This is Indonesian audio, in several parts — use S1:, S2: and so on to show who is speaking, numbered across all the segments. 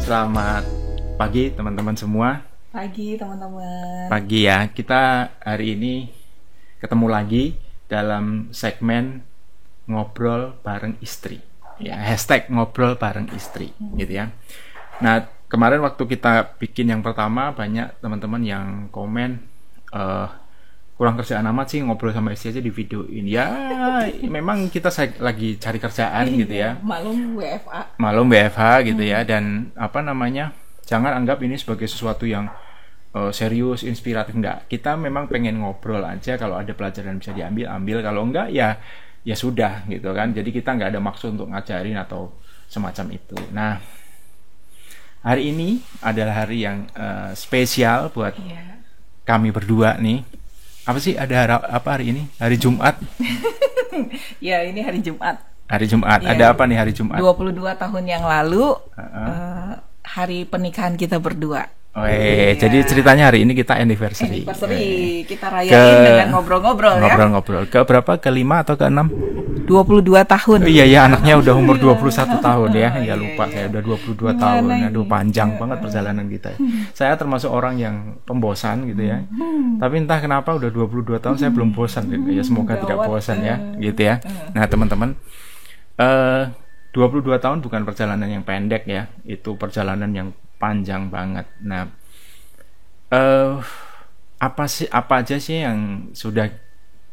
S1: Selamat pagi teman-teman semua.
S2: Pagi teman-teman.
S1: Pagi ya, kita hari ini ketemu lagi dalam segmen ngobrol bareng istri. Ya, hashtag ngobrol bareng istri, gitu ya. Nah, kemarin waktu kita bikin yang pertama banyak teman-teman yang komen kurang kerjaan amat sih ngobrol sama istri aja di video ini. Ya, memang kita lagi cari kerjaan gitu ya.
S2: Malum WFA.
S1: Malum WFH gitu ya, dan jangan anggap ini sebagai sesuatu yang serius, inspiratif, enggak. Kita memang pengen ngobrol aja, kalau ada pelajaran bisa diambil, ambil. Kalau enggak ya sudah gitu kan. Jadi kita nggak ada maksud untuk ngajarin atau semacam itu. Nah, hari ini adalah hari yang spesial buat kami berdua nih. Apa sih apa hari ini? Hari Jumat.
S2: Ya, ini hari Jumat.
S1: Hari Jumat.
S2: Ya,
S1: ada apa nih hari Jumat?
S2: 22 tahun yang lalu hari pernikahan kita berdua.
S1: Jadi ceritanya hari ini kita anniversary.
S2: Kita rayain dengan ngobrol-ngobrol ya.
S1: Ngobrol-ngobrol. Ke berapa? Ke-5 atau ke-6?
S2: 22 tahun.
S1: Oh, iya, anaknya udah umur 21 tahun ya. Ya lupa, saya udah 22 tahun. Aduh, panjang banget perjalanan kita. Saya termasuk orang yang pembosan gitu ya. Tapi entah kenapa udah 22 tahun saya belum bosan gitu. Ya semoga tidak bosan ya, gitu ya. Nah, teman-teman, 22 tahun bukan perjalanan yang pendek ya. Itu perjalanan yang panjang banget. Nah, apa aja sih yang sudah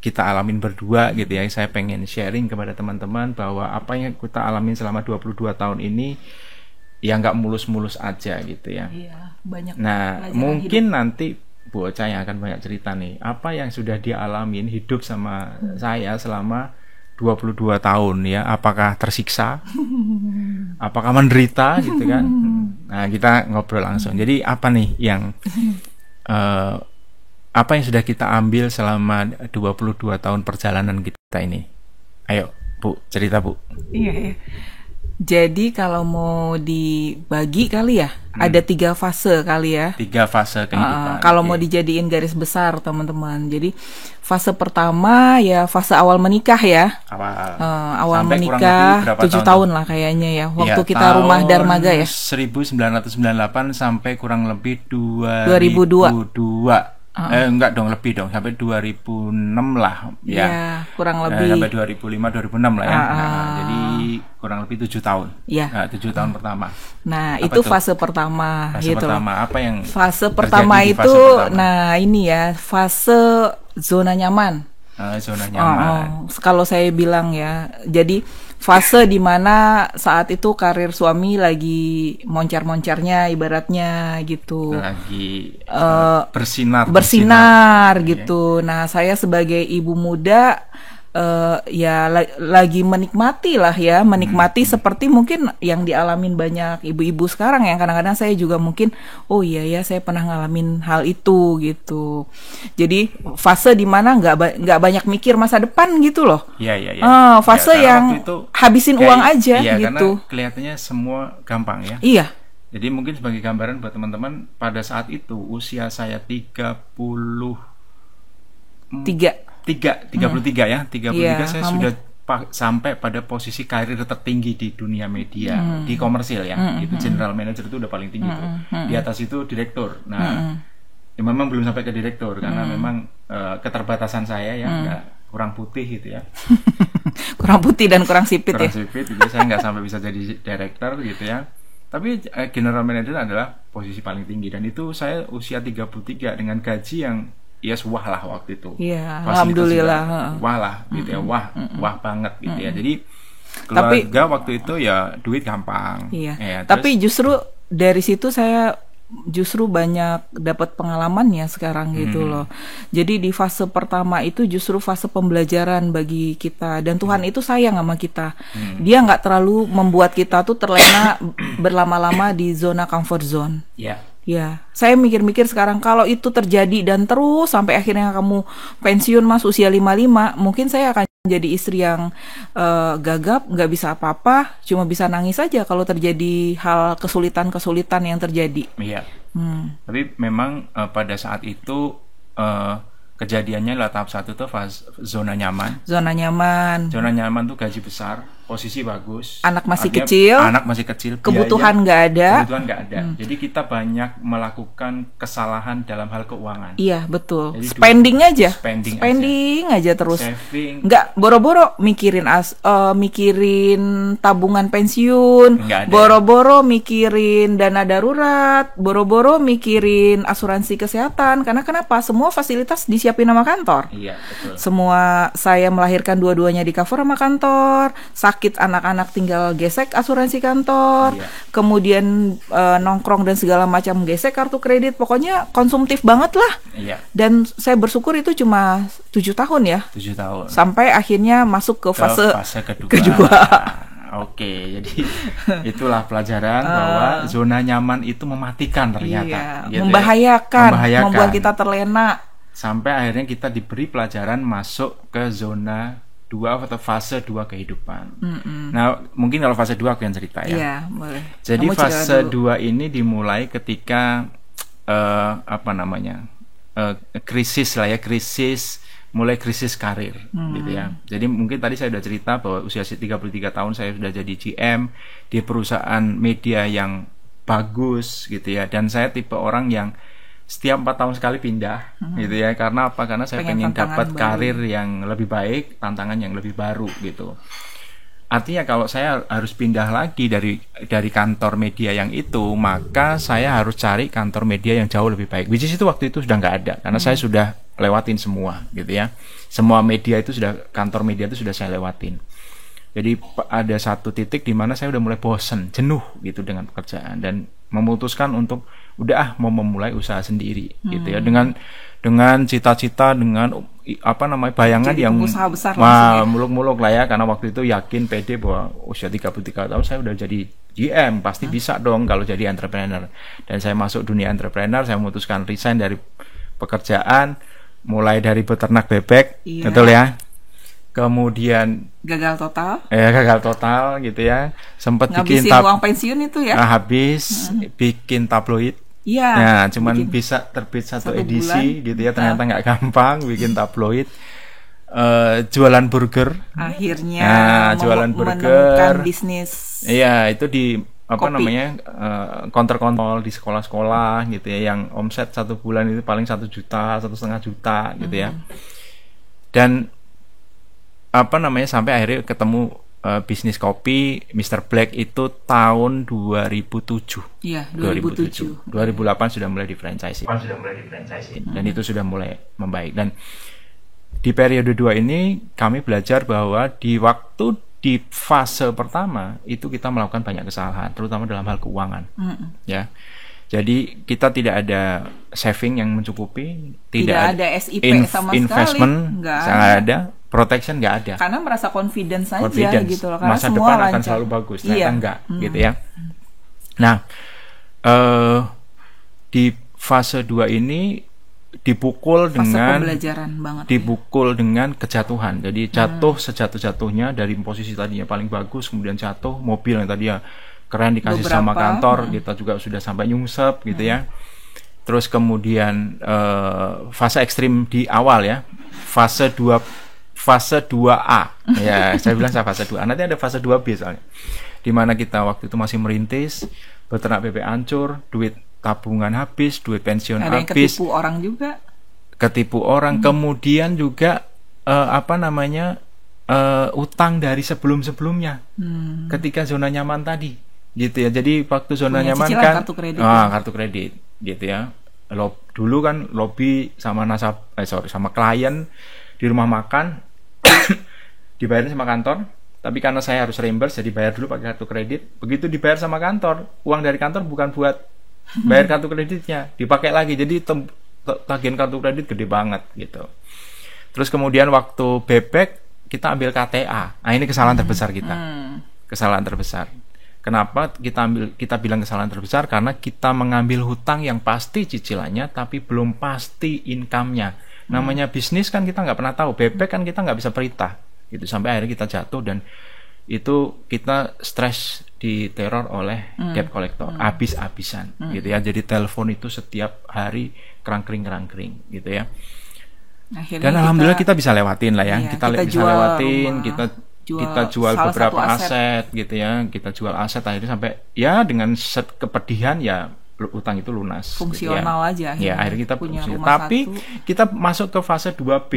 S1: kita alamin berdua gitu ya. Saya pengen sharing kepada teman-teman bahwa apa yang kita alamin selama 22 tahun ini ya nggak mulus-mulus aja gitu ya.
S2: Iya, banyak.
S1: Nah, mungkin nanti bocah yang akan banyak cerita nih, apa yang sudah dia alamin hidup sama saya selama 22 tahun ya. Apakah tersiksa? Apakah menderita gitu kan? Nah, kita ngobrol langsung. Jadi apa nih yang apa yang sudah kita ambil selama 22 tahun perjalanan kita ini? Ayo, Bu, cerita, Bu.
S2: Iya. Jadi kalau mau dibagi kali ya, ada 3 fase kali ya.
S1: 3 fase kehidupan.
S2: Kalau mau dijadiin garis besar teman-teman. Jadi fase pertama ya fase awal menikah ya. Awal
S1: sampai
S2: menikah 7 tahun lah kayaknya ya. Waktu ya, kita rumah Darmaga ya.
S1: 1998 sampai kurang lebih 2002. Enggak dong, lebih dong, sampai 2006 lah ya. Ya,
S2: kurang lebih.
S1: Sampai 2005 2006 lah ya. Jadi kurang lebih 7 tahun.
S2: Ya.
S1: 7 tahun pertama.
S2: Nah, apa itu fase pertama
S1: fase
S2: gitu.
S1: Pertama apa yang
S2: fase pertama itu pertama? Nah, ini ya, fase zona nyaman.
S1: Zona nyaman.
S2: Kalau saya bilang ya, jadi fase dimana saat itu karir suami lagi moncar-moncarnya ibaratnya gitu.
S1: Lagi bersinar
S2: gitu. Nah, saya sebagai ibu muda lagi menikmati lah ya, seperti mungkin yang dialamin banyak ibu-ibu sekarang yang kadang-kadang saya juga mungkin saya pernah ngalamin hal itu gitu. Jadi fase dimana nggak banyak mikir masa depan gitu loh.
S1: Iya.
S2: Fase yang habisin uang aja gitu.
S1: Karena kelihatannya semua gampang ya.
S2: Iya.
S1: Jadi mungkin sebagai gambaran buat teman-teman, pada saat itu usia saya 33 ya. 33 saya sudah sampai pada posisi karir tertinggi di dunia media, di komersil ya. Itu general manager itu udah paling tinggi tuh. Di atas itu direktur. Nah, ya memang belum sampai ke direktur karena memang keterbatasan saya ya, kurang putih gitu ya.
S2: Kurang putih dan kurang sipit ya.
S1: Kurang sipit, jadi saya nggak sampai bisa jadi direktur gitu ya. Tapi general manager adalah posisi paling tinggi, dan itu saya usia 33 dengan gaji yang wah lah waktu itu.
S2: Iya, alhamdulillah.
S1: Wah lah gitu ya, wah banget gitu ya. Jadi keluarga waktu itu ya duit gampang.
S2: Iya. Tapi justru dari situ saya banyak dapat pengalaman ya sekarang gitu loh. Jadi di fase pertama itu justru fase pembelajaran bagi kita, dan Tuhan itu sayang sama kita. Dia nggak terlalu membuat kita tuh terlena berlama-lama di zona comfort zone. Ya, saya mikir-mikir sekarang kalau itu terjadi dan terus sampai akhirnya kamu pensiun mas usia 55, mungkin saya akan jadi istri yang gagap, nggak bisa apa-apa, cuma bisa nangis saja kalau terjadi hal kesulitan-kesulitan yang terjadi.
S1: Iya. Tapi memang pada saat itu kejadiannya adalah tahap 1 tuh zona nyaman.
S2: Zona nyaman
S1: tuh gaji besar. posisi bagus.
S2: Anak masih
S1: Artinya
S2: kecil.
S1: Anak masih kecil.
S2: Kebutuhan nggak ada.
S1: Kebutuhan nggak ada. Jadi kita banyak melakukan kesalahan dalam hal keuangan.
S2: Iya betul.
S1: Jadi
S2: Spending aja.
S1: Spending
S2: aja terus.
S1: Saving.
S2: Nggak boro-boro mikirin tabungan pensiun.
S1: Nggak ada.
S2: Boro-boro mikirin dana darurat. Boro-boro mikirin asuransi kesehatan. Karena kenapa? Semua fasilitas disiapin sama kantor.
S1: Iya betul.
S2: Semua saya melahirkan dua-duanya di cover sama kantor. Sakit anak-anak tinggal gesek asuransi kantor.
S1: Iya.
S2: Kemudian nongkrong dan segala macam gesek kartu kredit. Pokoknya konsumtif banget lah.
S1: Iya.
S2: Dan saya bersyukur itu cuma 7 tahun ya.
S1: 7 tahun.
S2: Sampai akhirnya masuk ke fase
S1: kedua. Oke, jadi itulah pelajaran bahwa zona nyaman itu mematikan ternyata.
S2: Iya,
S1: Gitu
S2: membahayakan,
S1: membahayakan,
S2: membuat kita terlena.
S1: Sampai akhirnya kita diberi pelajaran masuk ke zona 2 atau fase 2 kehidupan. Nah, mungkin kalau fase 2 aku yang cerita ya.
S2: Iya, boleh.
S1: Jadi
S2: Kamu
S1: fase 2 ini dimulai ketika krisis lah ya, mulai krisis karir gitu ya. Jadi mungkin tadi saya sudah cerita bahwa usia 33 tahun saya sudah jadi GM di perusahaan media yang bagus gitu ya, dan saya tipe orang yang setiap 4 tahun sekali pindah gitu ya. Karena apa? Karena saya pengen dapat karir yang lebih baik, tantangan yang lebih baru gitu. Artinya kalau saya harus pindah lagi dari kantor media yang itu, maka saya harus cari kantor media yang jauh lebih baik. Which is itu waktu itu sudah nggak ada, karena saya sudah lewatin semua gitu ya. Semua media itu kantor media itu sudah saya lewatin. Jadi ada satu titik di mana saya udah mulai bosen, jenuh gitu dengan pekerjaan, dan memutuskan untuk udah mau memulai usaha sendiri gitu ya, dengan cita-cita, dengan bayangan
S2: jadi
S1: yang
S2: besar
S1: muluk-muluk lah ya, karena waktu itu yakin pede bahwa usia 33 tahun saya udah jadi GM, pasti bisa dong kalau jadi entrepreneur. Dan saya masuk dunia entrepreneur, saya memutuskan resign dari pekerjaan, mulai dari peternak bebek, betul ya. Kemudian
S2: gagal total
S1: gitu ya. Sempat
S2: bikin uang pensiun itu ya.
S1: Habis bikin tabloid.
S2: Iya.
S1: Nah, cuman bisa terbit satu edisi bulan, gitu ya. Ternyata nggak gampang bikin tabloid. Jualan burger.
S2: Akhirnya
S1: jualan burger.
S2: Bisnis.
S1: Iya, itu di kontrol di sekolah-sekolah gitu ya, yang omset 1 bulan itu paling 1 juta, 1,5 juta gitu ya. Dan sampai akhirnya ketemu bisnis kopi Mr. Black itu tahun 2007.
S2: Iya, 2007.
S1: 2008 sudah mulai di franchise. Dan itu sudah mulai membaik. Dan di periode 2 ini kami belajar bahwa di fase pertama itu kita melakukan banyak kesalahan, terutama dalam hal keuangan. Ya. Jadi kita tidak ada saving yang mencukupi, tidak ada
S2: SIP sama
S1: investment, sangat ada. Protection nggak ada.
S2: Karena merasa confidence saja gitu loh.
S1: Karena masa depan akan selalu bagus. Ternyata enggak gitu ya. Nah, di fase 2 ini dipukul dengan kejatuhan. Jadi jatuh sejatuh-jatuhnya dari posisi tadinya paling bagus, kemudian jatuh, mobil yang tadi ya keren dikasih sama kantor, kita juga sudah sampai nyungsep gitu ya. Terus kemudian fase ekstrim di awal ya, fase 2A ya, saya bilang fase 2A, nanti ada fase 2B soalnya, dimana kita waktu itu masih merintis, beternak bebek hancur, duit tabungan habis, duit pensiun
S2: ada
S1: habis, ketipu orang, kemudian juga utang dari sebelumnya ketika zona nyaman tadi gitu ya. Jadi waktu zona nyaman kan kartu kredit gitu ya. Dulu kan lobby sama sama klien di rumah makan dibayarin sama kantor, tapi karena saya harus reimburse jadi bayar dulu pakai kartu kredit. Begitu dibayar sama kantor, uang dari kantor bukan buat bayar kartu kreditnya, dipakai lagi, jadi tagihan kartu kredit gede banget gitu. Terus kemudian waktu bebek kita ambil KTA. Nah, ini kesalahan terbesar kita. Kesalahan terbesar. Kenapa kita bilang kesalahan terbesar? Karena kita mengambil hutang yang pasti cicilannya tapi belum pasti income-nya. Namanya bisnis kan kita nggak pernah tahu. Bebek kan kita nggak bisa perintah gitu. Sampai akhirnya kita jatuh, dan itu kita stres, diteror oleh debt collector habis-habisan gitu ya. Jadi telepon itu setiap hari kerangkring gitu ya. Akhirnya dan alhamdulillah kita bisa lewatin lah ya. Kita bisa lewatin, kita kita jual
S2: salah
S1: beberapa
S2: satu
S1: aset gitu ya, kita jual aset akhirnya sampai ya dengan kepedihan ya utang itu lunas
S2: fungsional
S1: gitu ya.
S2: aja
S1: Ya akhirnya kita
S2: punya
S1: fungsi.
S2: rumah
S1: Tapi
S2: satu.
S1: kita masuk ke fase 2B,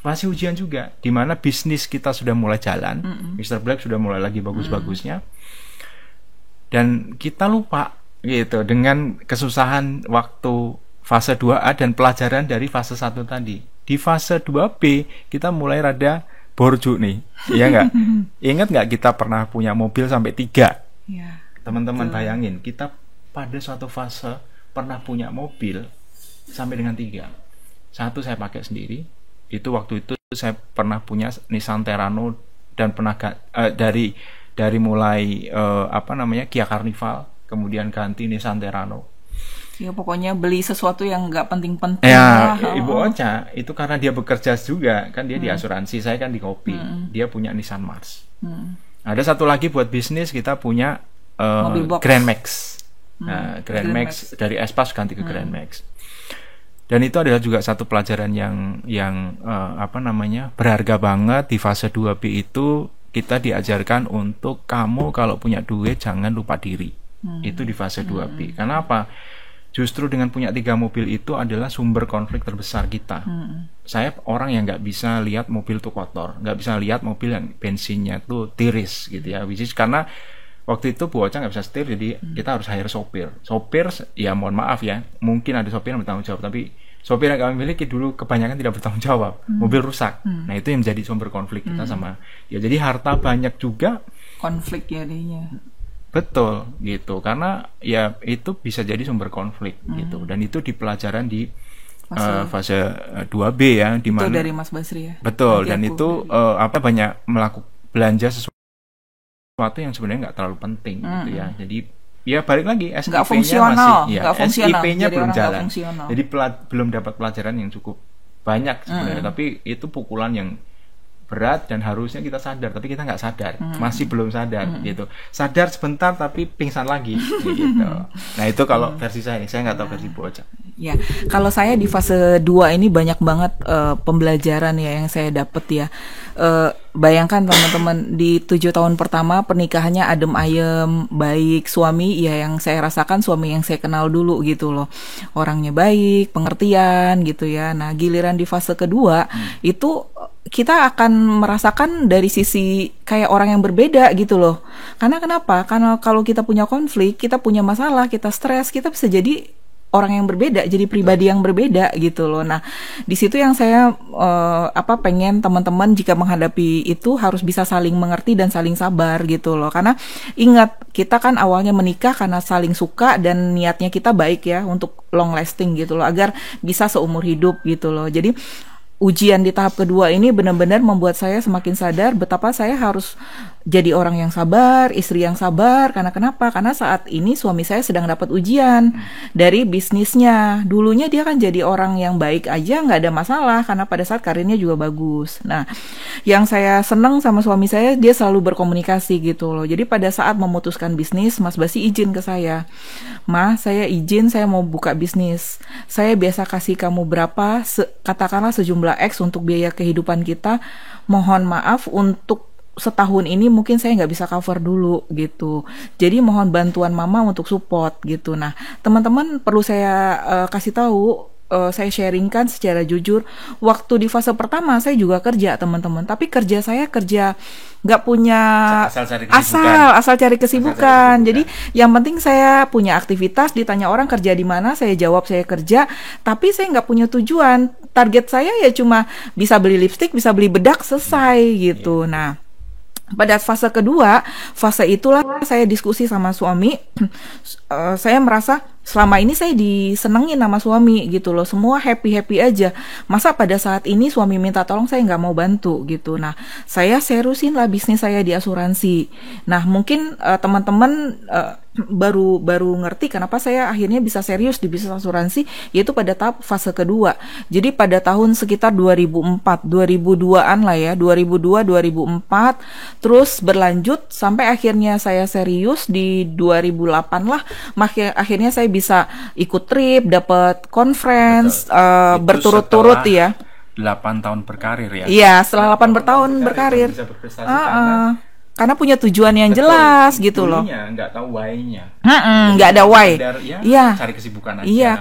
S1: fase ujian juga, di mana bisnis kita sudah mulai jalan, Mr. Black sudah mulai lagi bagus-bagusnya, dan kita lupa gitu dengan kesusahan waktu fase 2A dan pelajaran dari fase 1 tadi. Di fase 2B kita mulai rada borju nih, iya nggak? Ingat nggak kita pernah punya mobil sampai 3?
S2: Ya,
S1: Teman-teman bayangin, kita pada suatu fase pernah punya mobil sampai dengan 3. Satu saya pakai sendiri, itu waktu itu saya pernah punya Nissan Terrano dan pernah dari mulai Kia Carnival, kemudian ganti Nissan Terrano.
S2: ya pokoknya beli sesuatu yang nggak penting-penting
S1: Ya,
S2: lah.
S1: Ibu Ocha itu karena dia bekerja juga, kan dia di asuransi, saya kan di kopi. Dia punya Nissan Mars. Ada satu lagi buat bisnis, kita punya
S2: Mobil box.
S1: Grand Max. Nah, Grand Max dari Espas ganti ke Grand Max. Dan itu adalah juga satu pelajaran yang berharga banget di fase 2B itu. Kita diajarkan untuk kamu kalau punya duit jangan lupa diri. Itu di fase 2B. Karena apa? Justru dengan punya 3 mobil itu adalah sumber konflik terbesar kita. Saya orang yang nggak bisa lihat mobil tuh kotor, nggak bisa lihat mobil yang bensinnya tuh tiris gitu ya. Which is karena waktu itu Bu Ocha nggak bisa setir, jadi kita harus hire sopir. Sopir, ya mohon maaf ya, mungkin ada sopir yang bertanggung jawab, tapi sopir yang kami miliki dulu kebanyakan tidak bertanggung jawab. Mobil rusak. Nah itu yang menjadi sumber konflik kita sama. Ya jadi harta banyak juga.
S2: Konflik jadinya.
S1: Betul gitu, karena ya itu bisa jadi sumber konflik gitu, dan itu di pelajaran di fase 2B ya, di mana
S2: itu dari Mas Basri ya.
S1: betul.
S2: Nanti
S1: Dan itu banyak melakukan belanja sesuatu yang sebenarnya nggak terlalu penting gitu ya. Jadi ya balik lagi
S2: Nggak
S1: SIP-nya
S2: fungsional,
S1: masih
S2: nggak fungsional.
S1: SIP-nya
S2: Jadi
S1: belum
S2: orang nggak
S1: jalan,
S2: fungsional.
S1: jadi belum dapat pelajaran yang cukup banyak sebenarnya. Tapi itu pukulan yang berat dan harusnya kita sadar, tapi kita nggak sadar, masih belum sadar gitu. Sadar sebentar tapi pingsan lagi gitu. Nah itu kalau versi saya nggak tahu versi Bu Ocha.
S2: Ya, kalau saya di fase 2 ini banyak banget pembelajaran ya yang saya dapat ya. Bayangkan teman-teman, di 7 tahun pertama pernikahannya adem ayem, baik. Suami ya yang saya rasakan suami yang saya kenal dulu gitu loh. Orangnya baik, pengertian gitu ya. Nah, giliran di fase kedua itu kita akan merasakan dari sisi kayak orang yang berbeda gitu loh. Karena kenapa? Karena kalau kita punya konflik, kita punya masalah, kita stres, kita bisa jadi orang yang berbeda, jadi pribadi yang berbeda gitu loh. Nah, di situ yang saya pengen teman-teman jika menghadapi itu harus bisa saling mengerti dan saling sabar gitu loh. Karena ingat, kita kan awalnya menikah karena saling suka dan niatnya kita baik ya untuk long lasting gitu loh, agar bisa seumur hidup gitu loh. Jadi ujian di tahap kedua ini benar-benar membuat saya semakin sadar betapa saya harus jadi orang yang sabar, istri yang sabar. Karena kenapa? Karena saat ini suami saya sedang dapat ujian dari bisnisnya. Dulunya dia kan jadi orang yang baik aja, nggak ada masalah karena pada saat karirnya juga bagus. Nah, yang saya senang sama suami saya, dia selalu berkomunikasi gitu loh. Jadi pada saat memutuskan bisnis, Mas Basi izin ke saya, "Ma, saya izin, saya mau buka bisnis. Saya biasa kasih kamu berapa, katakanlah sejumlah X untuk biaya kehidupan kita. Mohon maaf untuk setahun ini mungkin saya nggak bisa cover dulu gitu. Jadi mohon bantuan mama untuk support gitu." Nah, teman-teman perlu saya kasih tahu, saya sharingkan secara jujur. Waktu di fase pertama saya juga kerja teman-teman, tapi kerja saya kerja nggak punya asal cari kesibukan. Jadi yang penting saya punya aktivitas, ditanya orang kerja di mana, saya jawab saya kerja, tapi saya nggak punya tujuan. Target saya ya cuma bisa beli lipstik, bisa beli bedak, selesai gitu. Nah, pada fase kedua, fase itulah saya diskusi sama suami. Saya merasa selama ini saya disenengin sama suami gitu loh, semua happy-happy aja. Masa pada saat ini suami minta tolong saya nggak mau bantu gitu. Nah, saya seriusin lah bisnis saya di asuransi. Nah, mungkin teman-teman baru ngerti kenapa saya akhirnya bisa serius di bisnis asuransi, yaitu pada tahap fase kedua. Jadi pada tahun sekitar 2004, 2002-an lah ya, 2002, 2004, terus berlanjut sampai akhirnya saya serius di 2008 lah. Akhirnya saya bisa ikut trip, dapat conference berturut-turut ya.
S1: 8 tahun berkarir ya.
S2: Iya, setelah 8 tahun berkarir.
S1: Bisa berprestasi
S2: karena punya tujuan yang jelas gitu loh.
S1: Nggak tahu why-nya.
S2: Nggak ada why.
S1: Iya. Cari kesibukan aja.
S2: Iya,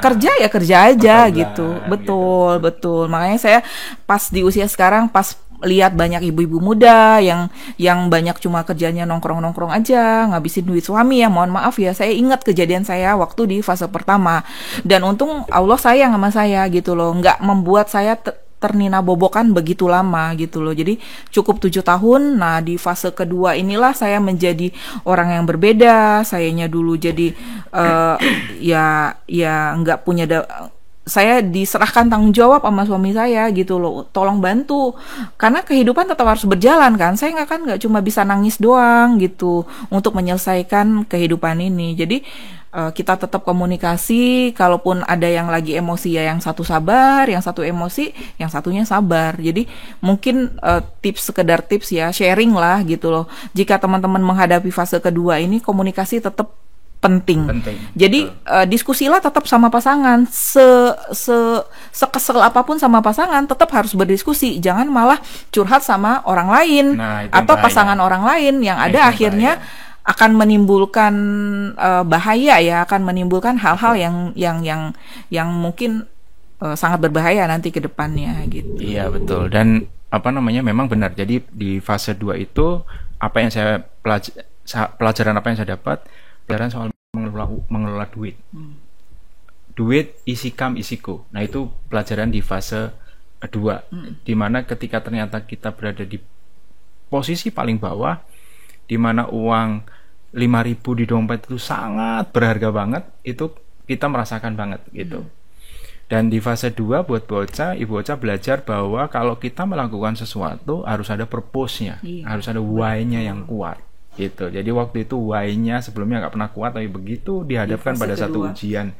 S2: kerja aja gitu. Betul, gitu. Betul. Makanya saya pas di usia sekarang, pas lihat banyak ibu-ibu muda yang banyak cuma kerjanya nongkrong-nongkrong aja, ngabisin duit suami ya, mohon maaf ya, saya ingat kejadian saya waktu di fase pertama. Dan untung Allah sayang sama saya gitu loh, nggak membuat saya ternina bobokan begitu lama gitu loh. Jadi cukup 7 tahun. Nah, di fase kedua inilah saya menjadi orang yang berbeda. Sayanya dulu jadi ya nggak punya saya diserahkan tanggung jawab sama suami saya gitu loh, tolong bantu, karena kehidupan tetap harus berjalan kan, saya nggak cuma bisa nangis doang gitu untuk menyelesaikan kehidupan ini. Jadi kita tetap komunikasi, kalaupun ada yang lagi emosi ya yang satu sabar, yang satu emosi, yang satunya sabar. Jadi mungkin sekedar tips ya, sharing lah gitu loh. Jika teman-teman menghadapi fase kedua ini, komunikasi tetap penting. Jadi diskusilah tetap sama pasangan, sekesel apapun sama pasangan tetap harus berdiskusi, jangan malah curhat sama orang lain atau pasangan orang lain yang ada akhirnya akan menimbulkan bahaya ya, akan menimbulkan hal-hal yang mungkin sangat berbahaya nanti ke depannya gitu.
S1: Iya betul, dan memang benar. Jadi di fase 2 itu apa yang saya pelajaran apa yang saya dapat, pelajaran soal mengelola duit. Duit isi kam isiku. Nah, itu pelajaran di fase 2. Dimana ketika ternyata kita berada di posisi paling bawah, dimana uang 5.000 di dompet itu sangat berharga banget, itu kita merasakan banget gitu. Dan di fase 2 buat ibu bocah belajar bahwa kalau kita melakukan sesuatu harus ada purpose-nya, harus ada why-nya yang kuat gitu. Jadi waktu itu why-nya sebelumnya nggak pernah kuat, tapi begitu dihadapkan pada satu ujian,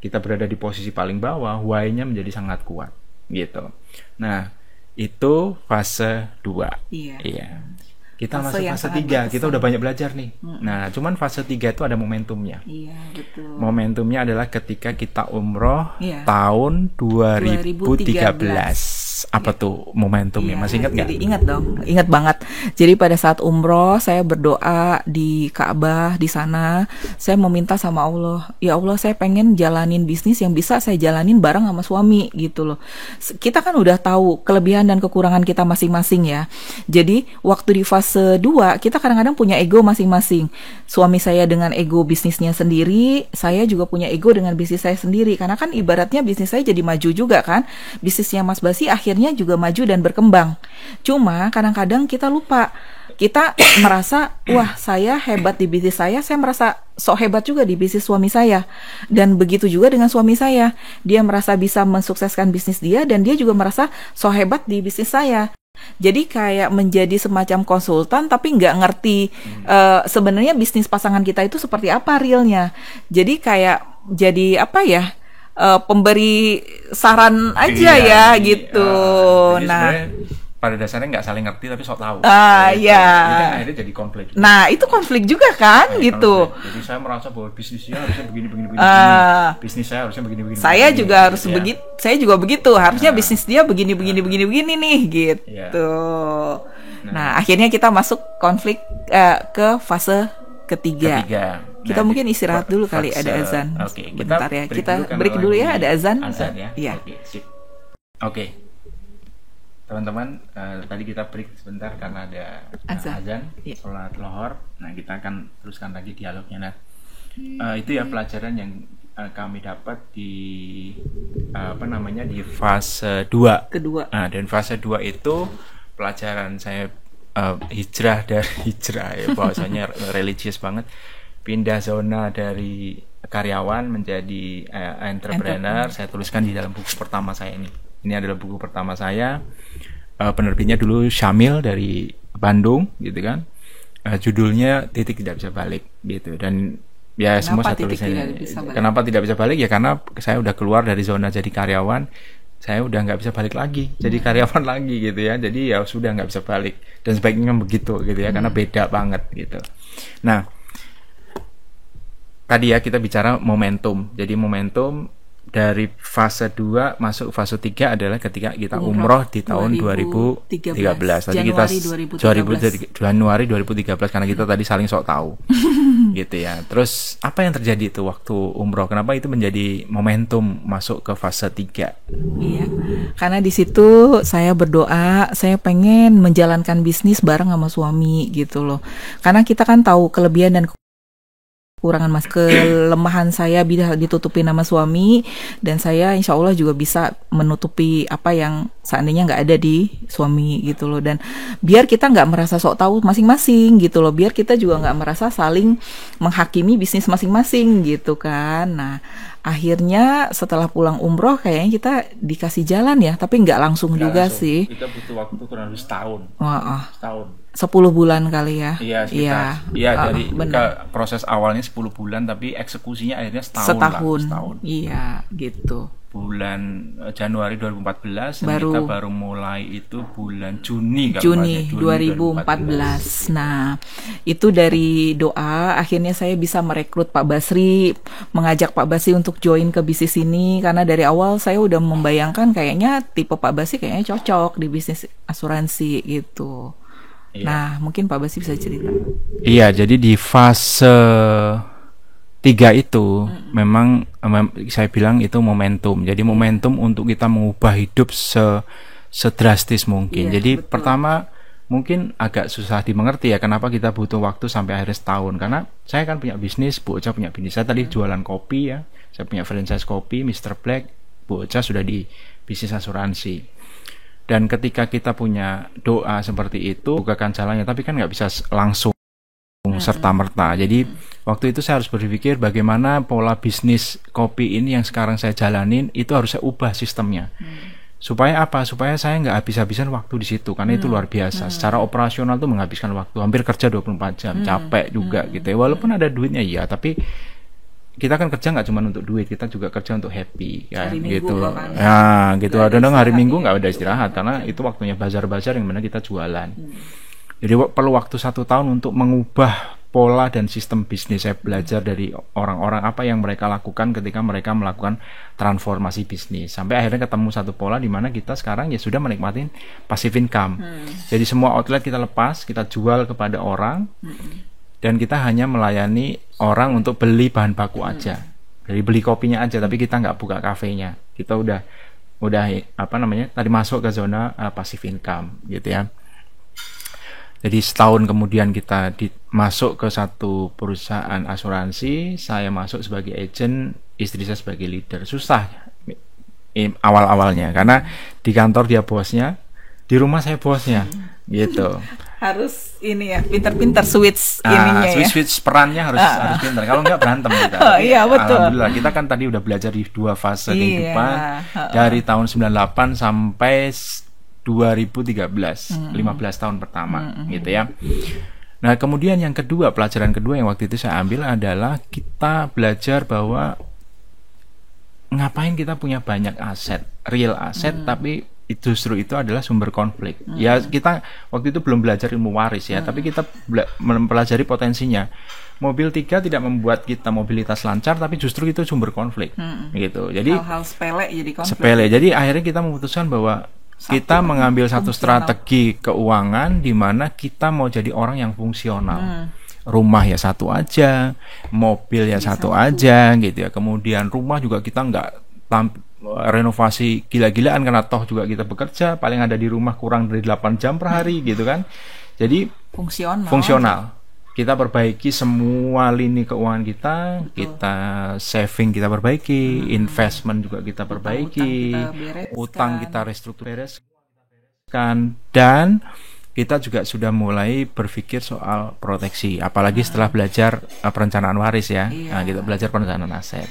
S1: kita berada di posisi paling bawah, why-nya menjadi sangat kuat gitu. Nah, itu fase 2. Iya. Kita masuk fase 3, kita udah banyak belajar nih. Nah, cuman fase 3 itu ada momentumnya.
S2: Iya, betul.
S1: Momentumnya adalah ketika kita umroh tahun 2013. Apa tuh momentumnya? Masih ingat nggak?
S2: Jadi ingat dong, ingat banget. Jadi pada saat umroh saya berdoa di Ka'bah di sana, saya meminta sama Allah, ya Allah saya pengen jalanin bisnis yang bisa saya jalanin bareng sama suami gitu loh. Kita kan udah tahu kelebihan dan kekurangan kita masing-masing ya. Jadi waktu di fase 2 kita kadang-kadang punya ego masing-masing. Suami saya dengan ego bisnisnya sendiri, saya juga punya ego dengan bisnis saya sendiri. Karena kan ibaratnya bisnis saya jadi maju juga kan. Bisnisnya Mas Basi akhirnya juga maju dan berkembang. Cuma kadang-kadang kita lupa. Kita merasa, wah saya hebat di bisnis saya merasa sok hebat juga di bisnis suami saya. Dan begitu juga dengan suami saya. Dia merasa bisa mensukseskan bisnis dia dan dia juga merasa sok hebat di bisnis saya. Jadi kayak menjadi semacam konsultan tapi nggak ngerti sebenarnya bisnis pasangan kita itu seperti apa realnya. Jadi kayak jadi apa ya, pemberi saran aja ya gitu.
S1: Nah, pada dasarnya nggak saling ngerti tapi sok tahu.
S2: Iya.
S1: Jadi akhirnya jadi konflik.
S2: Nah itu konflik juga kan gitu.
S1: Jadi saya merasa bahwa bisnisnya harusnya begini. Bisnis saya harusnya begini.
S2: Saya juga harus begitu. Saya juga begitu. Harusnya bisnis dia begini nih gitu. Nah akhirnya kita masuk konflik ke fase ketiga. Kita mungkin istirahat dulu kali, ada azan. Bentar ya. Kita break dulu ya, ada azan.
S1: Azan ya.
S2: Iya.
S1: Oke. Teman-teman, tadi kita break sebentar karena ada azan, sholat lohor. Nah, kita akan teruskan lagi dialognya. Nah, itu ya pelajaran yang kami dapat di di fase 2.
S2: Kedua.
S1: Nah, dan fase 2 itu pelajaran saya hijrah ya, bahwasanya religius banget. Pindah zona dari karyawan menjadi entrepreneur. Saya tuliskan di dalam buku pertama saya ini. Ini adalah buku pertama saya. Penerbitnya dulu Syamil dari Bandung, gitu kan. Judulnya Titik Tidak Bisa Balik, gitu. Dan ya semua saya tulisnya. Kenapa tidak bisa balik? Ya karena saya udah keluar dari zona jadi karyawan. Saya udah nggak bisa balik lagi, jadi karyawan lagi, gitu ya. Jadi ya sudah nggak bisa balik. Dan sebaiknya begitu, gitu ya, karena beda banget, gitu. Nah, tadi ya kita bicara momentum. Jadi momentum dari fase 2 masuk fase 3 adalah ketika kita umroh di tahun 2013. Tadi kita Januari 2013 karena kita tadi saling sok tahu. Gitu ya. Terus apa yang terjadi itu waktu umroh? Kenapa itu menjadi momentum masuk ke fase 3?
S2: Iya. Karena di situ saya berdoa, saya pengen menjalankan bisnis bareng sama suami gitu loh. Karena kita kan tahu kelebihan dan kekurangan kelemahan saya bisa ditutupi nama suami, dan saya insya Allah juga bisa menutupi apa yang seandainya nggak ada di suami gitu loh. Dan biar kita nggak merasa sok tahu masing-masing gitu loh, biar kita juga nggak merasa saling menghakimi bisnis masing-masing gitu kan. Nah akhirnya setelah pulang umroh kayaknya kita dikasih jalan ya, tapi nggak langsung juga langsung. Sih
S1: kita butuh waktu kurang lebih setahun. Setahun
S2: 10 bulan kali ya.
S1: Iya, dari proses awalnya 10 bulan tapi eksekusinya akhirnya setahun.
S2: Iya, gitu.
S1: Bulan Januari 2014 dan kita baru mulai itu bulan Juni
S2: 2014. Nah, itu dari doa akhirnya saya bisa merekrut Pak Basri, mengajak Pak Basri untuk join ke bisnis ini karena dari awal saya udah membayangkan kayaknya tipe Pak Basri kayaknya cocok di bisnis asuransi gitu. Iya. Nah, mungkin Pak Basi bisa cerita.
S1: Iya, jadi di fase 3 itu memang saya bilang itu momentum. Jadi momentum untuk kita mengubah hidup sedrastis mungkin. Iya, jadi betul. Pertama mungkin agak susah dimengerti ya kenapa kita butuh waktu sampai akhirnya setahun. Karena saya kan punya bisnis, Bu Ocha punya bisnis. Saya tadi jualan kopi ya. Saya punya franchise kopi, Mr. Black. Bu Ocha sudah di bisnis asuransi. Dan ketika kita punya doa seperti itu, bukakan jalannya, tapi kan nggak bisa langsung serta-merta. Jadi waktu itu saya harus berpikir bagaimana pola bisnis kopi ini yang sekarang saya jalanin itu harus saya ubah sistemnya. Supaya apa? Supaya saya nggak habis-habisan waktu di situ, karena itu luar biasa. Secara operasional tuh menghabiskan waktu, hampir kerja 24 jam, capek juga gitu ya. Walaupun ada duitnya ya, tapi kita kan kerja nggak cuma untuk duit, kita juga kerja untuk happy ya gitu. Ya gitu. Kadang hari Minggu nggak ada istirahat karena itu waktunya bazar-bazar yang mana kita jualan. Jadi perlu waktu 1 tahun untuk mengubah pola dan sistem bisnis. Saya belajar dari orang-orang apa yang mereka lakukan ketika mereka melakukan transformasi bisnis sampai akhirnya ketemu satu pola di mana kita sekarang ya sudah menikmatin passive income. Jadi semua outlet kita lepas, kita jual kepada orang. Dan kita hanya melayani orang untuk beli bahan baku aja, jadi beli kopinya aja, tapi kita nggak buka kafenya. Kita udah tadi masuk ke zona passive income gitu ya. Jadi setahun kemudian kita masuk ke satu perusahaan asuransi, saya masuk sebagai agent, istri saya sebagai leader. Susah awal-awalnya karena di kantor dia bosnya, di rumah saya bosnya gitu.
S2: Harus ini ya, pintar-pintar switch ininya ya.
S1: Switch perannya harus pintar. Kalau enggak berantem kita.
S2: Iya betul.
S1: Alhamdulillah kita kan tadi udah belajar di 2 fase kehidupan dari tahun 98 sampai 2013, 15 tahun pertama gitu ya. Nah, kemudian yang kedua, pelajaran kedua yang waktu itu saya ambil adalah kita belajar bahwa ngapain kita punya banyak aset, real aset tapi justru itu adalah sumber konflik. Ya kita waktu itu belum belajar ilmu waris ya, tapi kita mempelajari potensinya. Mobil 3 tidak membuat kita mobilitas lancar, tapi justru itu sumber konflik. Gitu. Jadi
S2: hal-hal sepele jadi konflik.
S1: Sepele. Jadi akhirnya kita memutuskan bahwa kita mengambil satu strategi keuangan di mana kita mau jadi orang yang fungsional. Rumah ya satu aja, mobil ya satu aja gitu ya. Kemudian rumah juga kita nggak renovasi gila-gilaan karena toh juga kita bekerja paling ada di rumah kurang dari 8 jam per hari gitu kan. Jadi fungsional. Kita perbaiki semua lini keuangan kita, kita saving kita perbaiki, investment juga kita perbaiki, utang kita restrukturkan, dan kita juga sudah mulai berpikir soal proteksi, apalagi setelah belajar perencanaan waris ya. Nah, kita belajar perencanaan aset.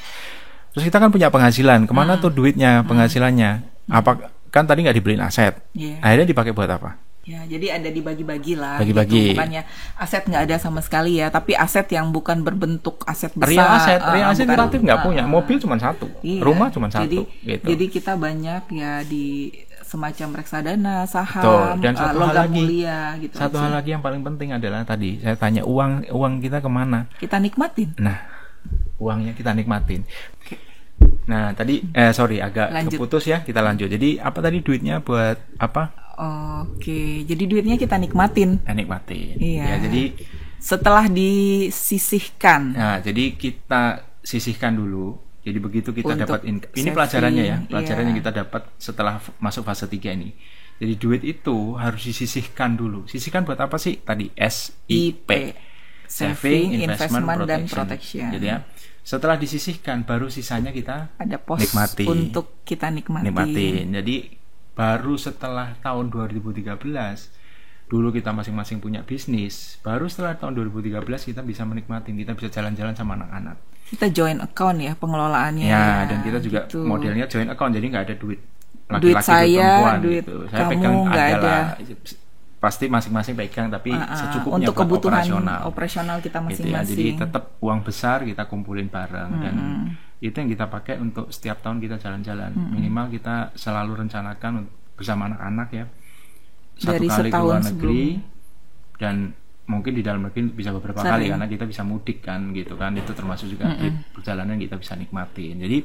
S1: Terus kita kan punya penghasilan, kemana tuh duitnya, penghasilannya? Apa kan tadi nggak dibeliin aset, akhirnya dipakai buat apa?
S2: Ya, jadi ada dibagi-bagi lah.
S1: Bagi-bagi.
S2: Gitu. Bukannya aset nggak ada sama sekali ya, tapi aset yang bukan berbentuk aset besar.
S1: Real aset relatif nggak punya. Mobil cuma satu, rumah cuma satu.
S2: Jadi kita banyak ya di semacam reksadana, saham,
S1: betul. Dan satu hal lagi,
S2: mulia, gitu
S1: satu hal lagi yang paling penting adalah tadi saya tanya uang kita kemana?
S2: Kita nikmatin.
S1: Nah, uangnya kita nikmatin. Nah, tadi sorry agak
S2: Lanjut.
S1: keputus ya, kita lanjut. Jadi apa tadi duitnya buat apa?
S2: Oke, jadi duitnya kita nikmatin.
S1: Nikmatin.
S2: Iya.
S1: Ya, jadi
S2: Setelah disisihkan.
S1: nah, jadi kita sisihkan dulu. Jadi begitu kita
S2: Untuk
S1: dapat ini
S2: saving,
S1: pelajarannya ya, pelajaran
S2: iya.
S1: yang kita dapat setelah masuk fase 3 ini. Jadi duit itu harus disisihkan dulu. Sisihkan buat apa sih? Tadi SIP.
S2: Saving, Investment, dan Protection.
S1: Jadi ya, setelah disisihkan baru sisanya kita
S2: Ada pos
S1: nikmati.
S2: untuk kita nikmati.
S1: Nikmatin. Jadi baru setelah tahun 2013 dulu kita masing-masing punya bisnis, baru setelah tahun 2013 kita bisa menikmati, kita bisa jalan-jalan sama anak-anak.
S2: Kita joint account ya pengelolaannya.
S1: Ya, dan kita juga
S2: gitu.
S1: modelnya joint account, jadi nggak ada duit
S2: Duit
S1: laki-laki
S2: saya,
S1: perempuan
S2: duit
S1: gitu. Saya
S2: kamu
S1: pegang
S2: nggak ada.
S1: adalah pasti masing-masing pegang, tapi secukupnya
S2: untuk
S1: buat
S2: kebutuhan
S1: operasional
S2: kita
S1: gitu ya.
S2: masing-masing.
S1: Jadi tetap uang besar kita kumpulin bareng dan itu yang kita pakai untuk setiap tahun kita jalan-jalan. Minimal kita selalu rencanakan bersama anak-anak ya. Satu
S2: Dari
S1: kali ke luar
S2: setahun
S1: negeri dan mungkin di dalam negeri bisa beberapa kali karena kita bisa mudik kan gitu kan, itu termasuk juga trip perjalanan kita bisa nikmatin. Jadi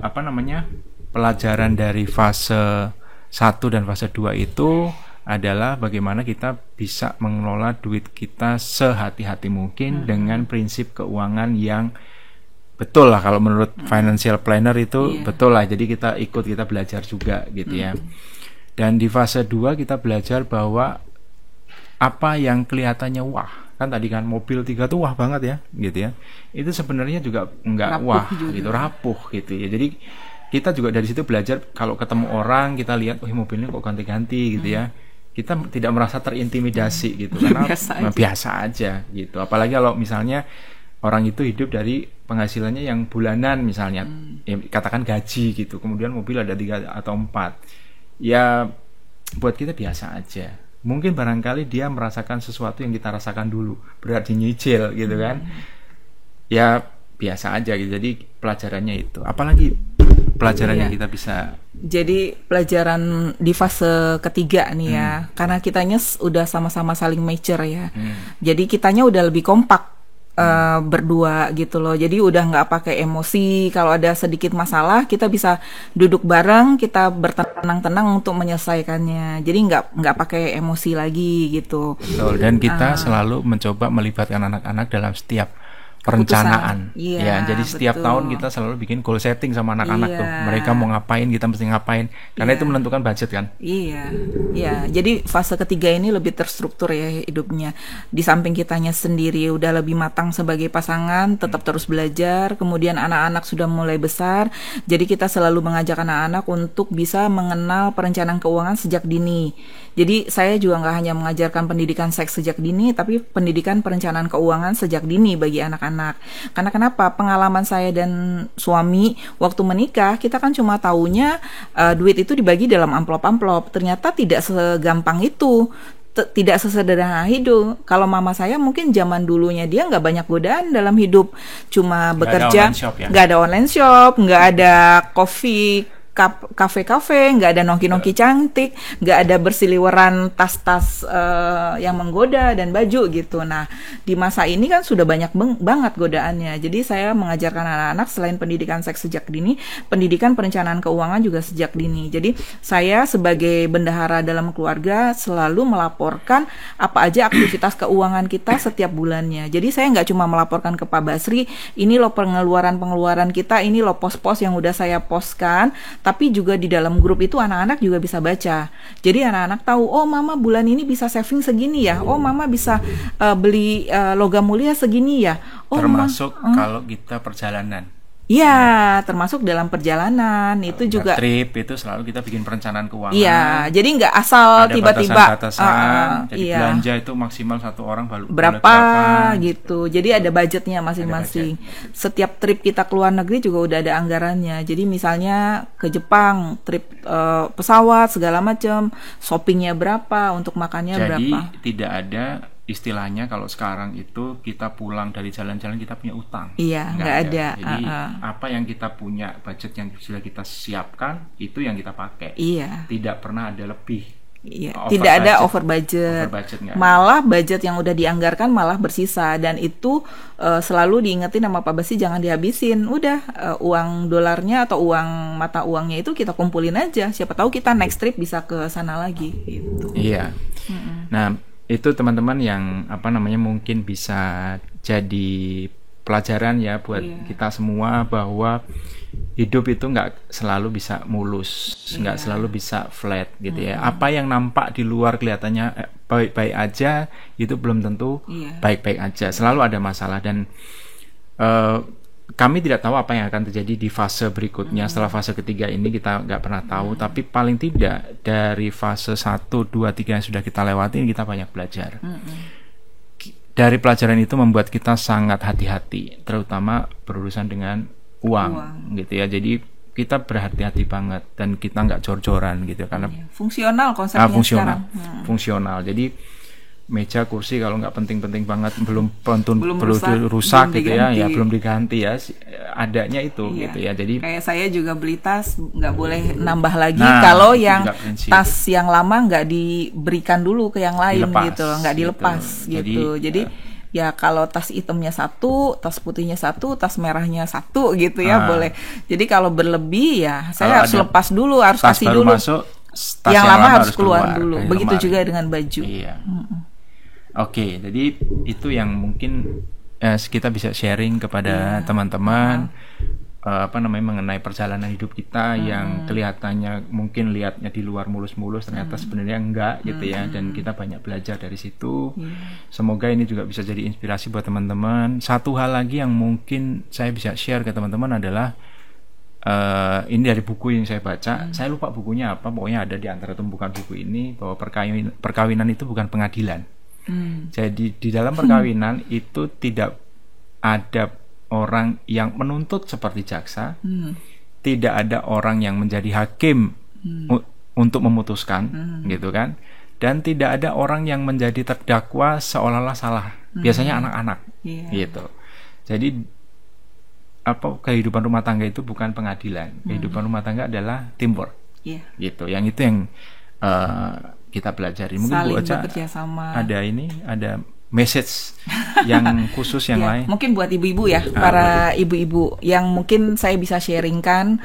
S1: apa namanya, pelajaran dari fase 1 dan fase 2 itu adalah bagaimana kita bisa mengelola duit kita sehati-hati mungkin dengan prinsip keuangan yang betul lah. Kalau menurut financial planner itu betul lah, jadi kita belajar juga gitu ya. Dan di fase 2 kita belajar bahwa apa yang kelihatannya wah, kan tadi kan mobil 3 tuh wah banget ya gitu ya, itu sebenarnya juga enggak
S2: Rapuh
S1: wah
S2: juga.
S1: gitu, rapuh gitu ya. Jadi kita juga dari situ belajar, kalau ketemu orang kita lihat, oh mobilnya kok ganti-ganti gitu ya, kita tidak merasa terintimidasi gitu karena biasa aja gitu. Apalagi kalau misalnya orang itu hidup dari penghasilannya yang bulanan misalnya, ya, katakan gaji gitu, kemudian mobil ada 3 atau 4, ya buat kita biasa aja. Mungkin barangkali dia merasakan sesuatu yang kita rasakan dulu, berarti nyicil gitu kan, ya biasa aja gitu. Jadi pelajarannya itu, apalagi pelajaran yang kita bisa.
S2: Jadi pelajaran di fase ketiga nih ya, karena kitanya udah sama-sama saling mature ya, jadi kitanya udah lebih kompak berdua gitu loh. Jadi udah nggak pakai emosi. Kalau ada sedikit masalah kita bisa duduk bareng, kita bertenang-tenang untuk menyelesaikannya. Jadi nggak pakai emosi lagi gitu.
S1: Betul. Dan kita selalu mencoba melibatkan anak-anak dalam setiap perencanaan.
S2: Iya,
S1: ya, jadi setiap
S2: betul.
S1: tahun kita selalu bikin goal setting sama anak-anak tuh. Mereka mau ngapain, kita mesti ngapain. Karena itu menentukan budget kan.
S2: Iya. Jadi fase ketiga ini lebih terstruktur ya hidupnya. Di samping kitanya sendiri udah lebih matang sebagai pasangan, tetap terus belajar. Kemudian anak-anak sudah mulai besar. Jadi kita selalu mengajak anak-anak untuk bisa mengenal perencanaan keuangan sejak dini. Jadi saya juga nggak hanya mengajarkan pendidikan seks sejak dini, tapi pendidikan perencanaan keuangan sejak dini bagi anak-anak. Karena kenapa? Pengalaman saya dan suami waktu menikah, kita kan cuma taunya duit itu dibagi dalam amplop-amplop. Ternyata tidak segampang itu. Tidak sesederhana itu. Kalau mama saya mungkin zaman dulunya dia nggak banyak godaan dalam hidup, cuma bekerja, nggak ada online shop, nggak ada coffee kafe-kafe, nggak ada nongki-nongki cantik, nggak ada bersiliweran tas-tas yang menggoda dan baju gitu. Nah, di masa ini kan sudah banyak banget godaannya. Jadi saya mengajarkan anak-anak selain pendidikan seks sejak dini, pendidikan perencanaan keuangan juga sejak dini. Jadi saya sebagai bendahara dalam keluarga selalu melaporkan apa aja aktivitas keuangan kita setiap bulannya. Jadi saya nggak cuma melaporkan ke Pak Basri, ini loh pengeluaran kita, ini loh pos-pos yang udah saya postkan, tapi juga di dalam grup itu anak-anak juga bisa baca. Jadi anak-anak tahu, oh mama bulan ini bisa saving segini ya, oh mama bisa beli logam mulia segini ya. Oh,
S1: termasuk kalau kita perjalanan.
S2: Iya, termasuk dalam perjalanan itu juga.
S1: Trip itu selalu kita bikin perencanaan keuangan.
S2: Iya, jadi nggak asal
S1: ada
S2: tiba-tiba.
S1: Batasan, jadi belanja itu maksimal satu orang
S2: berapa gitu. Jadi ada budgetnya masing-masing. Setiap trip kita ke luar negeri juga udah ada anggarannya. Jadi misalnya ke Jepang, trip pesawat segala macam, shoppingnya berapa, untuk makannya berapa.
S1: Jadi tidak ada istilahnya kalau sekarang itu kita pulang dari jalan-jalan kita punya utang.
S2: Iya, nggak ada.
S1: Jadi apa yang kita punya, budget yang sudah kita siapkan itu yang kita pakai.
S2: Iya.
S1: Tidak pernah ada lebih.
S2: Iya,
S1: over
S2: tidak ada
S1: budget.
S2: over budget.
S1: Over budget nggak ada.
S2: Malah budget yang udah dianggarkan malah bersisa, dan itu selalu diingetin sama Pak Basi jangan dihabisin. Udah uang dolarnya atau uang mata uangnya itu kita kumpulin aja. Siapa tahu kita next trip bisa ke sana lagi gitu.
S1: Iya. Nah, itu teman-teman yang mungkin bisa jadi pelajaran ya buat kita semua, bahwa hidup itu nggak selalu bisa mulus, nggak selalu bisa flat gitu ya. Apa yang nampak di luar kelihatannya baik-baik aja, itu belum tentu baik-baik aja. Selalu ada masalah, dan kami tidak tahu apa yang akan terjadi di fase berikutnya. Setelah fase ketiga ini kita nggak pernah tahu, tapi paling tidak dari fase 1, 2, 3 yang sudah kita lewatin, kita banyak belajar. Dari pelajaran itu membuat kita sangat hati-hati, terutama berurusan dengan uang gitu ya. Jadi kita berhati-hati banget, dan kita nggak jor-joran gitu, karena
S2: fungsional konsepnya sekarang.
S1: Fungsional. Jadi meja, kursi kalau nggak penting-penting banget, belum rusak gitu ya, belum diganti ya, adanya itu gitu ya. Jadi
S2: kayak saya juga beli tas nggak boleh nambah lagi kalau yang tas yang lama nggak diberikan dulu ke yang lain gitu, nggak dilepas gitu. Jadi ya kalau tas hitamnya 1, tas putihnya 1, tas merahnya 1 gitu ya boleh. Jadi kalau berlebih ya saya harus lepas dulu, harus kasih dulu.
S1: Masuk,
S2: yang lama harus keluar dulu. Begitu juga dengan baju.
S1: Iya. Oke, jadi itu yang mungkin kita bisa sharing kepada teman-teman mengenai perjalanan hidup kita yang kelihatannya mungkin lihatnya di luar mulus-mulus, ternyata sebenarnya enggak gitu ya, dan kita banyak belajar dari situ. Semoga ini juga bisa jadi inspirasi buat teman-teman. Satu hal lagi yang mungkin saya bisa share ke teman-teman adalah ini dari buku yang saya baca. Saya lupa bukunya apa, pokoknya ada di antara tumpukan buku ini, bahwa perkawinan itu bukan pengadilan. Jadi di dalam perkawinan itu tidak ada orang yang menuntut seperti jaksa, tidak ada orang yang menjadi hakim untuk memutuskan, gitu kan, dan tidak ada orang yang menjadi terdakwa seolah-olah salah. Biasanya anak-anak, gitu. Jadi kehidupan rumah tangga itu bukan pengadilan. Kehidupan rumah tangga adalah teamwork, gitu. Yang itu yang kita pelajari. Mungkin
S2: saling
S1: Bu Ocha
S2: bekerja sama.
S1: ada message yang khusus yang lain.
S2: Mungkin buat ibu-ibu ya, para ibu-ibu yang mungkin saya bisa sharingkan,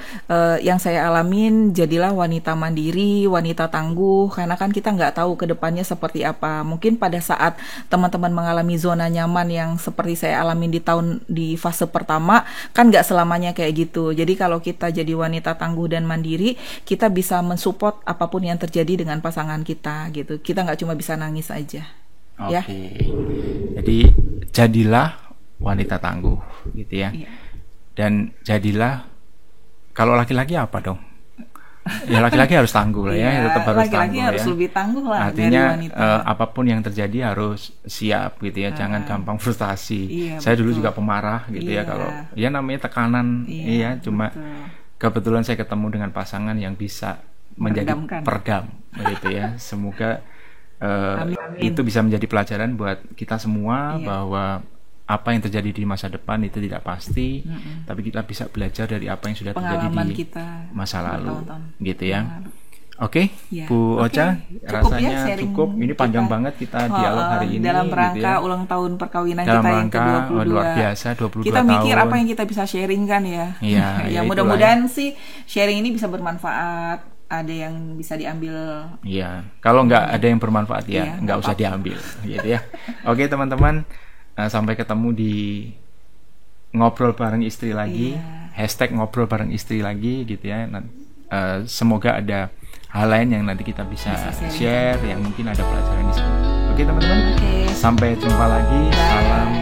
S2: yang saya alamin, jadilah wanita mandiri, wanita tangguh, karena kan kita nggak tahu ke depannya seperti apa. Mungkin pada saat teman-teman mengalami zona nyaman yang seperti saya alamin di fase pertama, kan nggak selamanya kayak gitu. Jadi kalau kita jadi wanita tangguh dan mandiri, kita bisa mensupport apapun yang terjadi dengan pasangan kita gitu. Kita nggak cuma bisa nangis aja.
S1: Oke. Jadi jadilah wanita tangguh gitu ya. Dan jadilah, kalau laki-laki apa dong? Ya laki-laki harus tangguh lah ya, tetap harus
S2: laki-laki
S1: tangguh
S2: harus
S1: ya.
S2: lebih tangguh lah.
S1: Artinya
S2: dari wanita.
S1: apapun yang terjadi harus siap gitu ya, jangan gampang frustasi. Saya dulu juga pemarah gitu ya, kalau ya namanya tekanan cuma kebetulan saya ketemu dengan pasangan yang bisa menjadi peredam gitu ya. Semoga Amin. Itu bisa menjadi pelajaran buat kita semua, bahwa apa yang terjadi di masa depan itu tidak pasti, tapi kita bisa belajar dari apa yang sudah terjadi di masa lalu, gitu ya. Oke, Bu Ocha, rasanya cukup. Ini panjang banget kita dialog hari ini.
S2: Dalam rangka
S1: gitu ya.
S2: Ulang tahun perkawinan kita yang ke-22.
S1: Luar biasa, 22
S2: kita
S1: tahun.
S2: Mikir apa yang kita bisa sharing kan ya.
S1: Ya
S2: mudah-mudahan sih sharing ini bisa bermanfaat. Ada yang bisa diambil.
S1: Iya, kalau nggak ada yang bermanfaat ya nggak usah diambil, gitu ya. Oke teman-teman, sampai ketemu di ngobrol bareng istri lagi, #ngobrol bareng istri lagi, gitu ya. Semoga ada hal lain yang nanti kita bisa share, yang mungkin ada pelajaran di sana. Oke teman-teman, sampai jumpa lagi. Salam